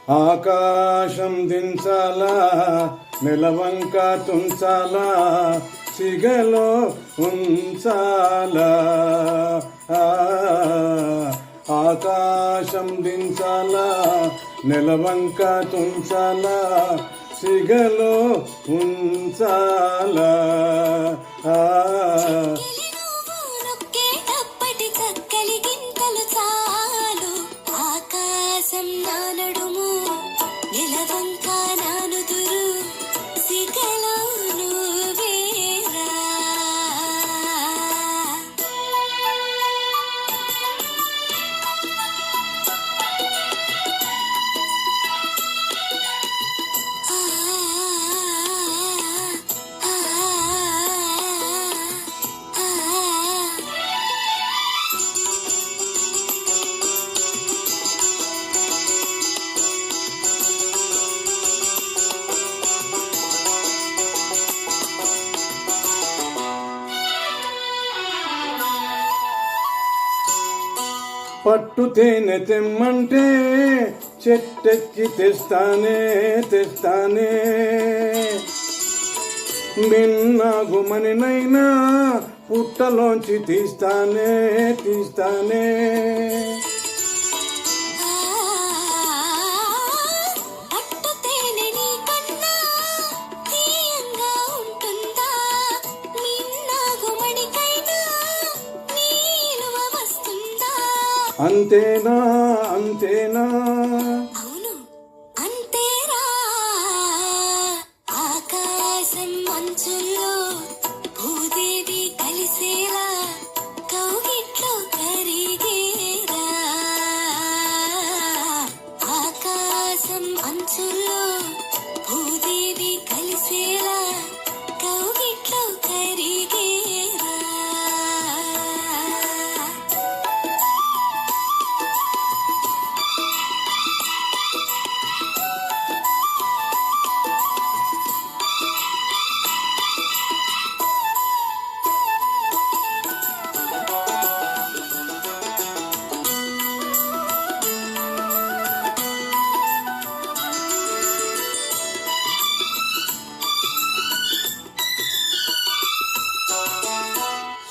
ఆకాశం దించాలా, నెలవంక తుంచాలా, సిగలో ఉంచాలా. ఆకాశం దించాలా, నెలవంక తుంచాలా, సిగలో ఉంచాలా. పట్టు తేనె తెమ్మంటే చెట్టెక్కి తెస్తానే మిన్నాగుమనినైనా పుట్టలోంచి తీస్తానే. అంతేనా అవును అంతేరా. ఆకాశం మంచుల్లో భూదేవి కలిసేలా కౌగిట్లో కరిగేరా. ఆకాశం మంచుల్లో భూదేవి కలిసేలా కౌగిట్లో కరిగేరా.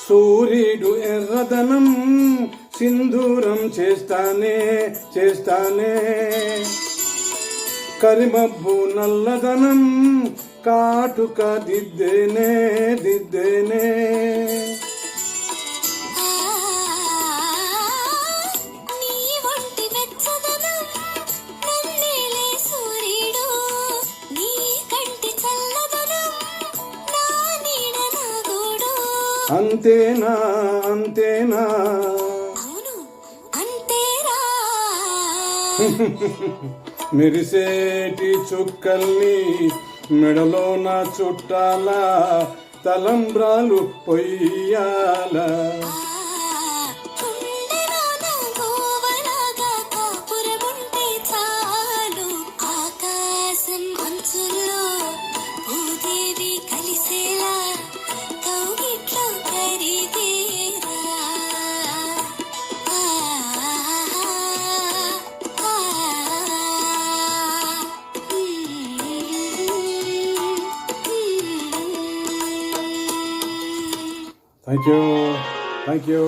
సూర్యుడు ఎర్రదనం సింధూరం చేస్తానే. కరిమబ్బు నల్లదనం కాటుక దిద్దేనే. అంతేనా అవును అంతేరా. మెరిసేటి చుక్కల్ని మెడలో నా చుట్టాలా, తలంబ్రాలు పొయ్యాలా. ఆకాశం మంచుల్లో భూదేవి కలిసేలా కౌగిట్లో కరిగేరా. Thank you.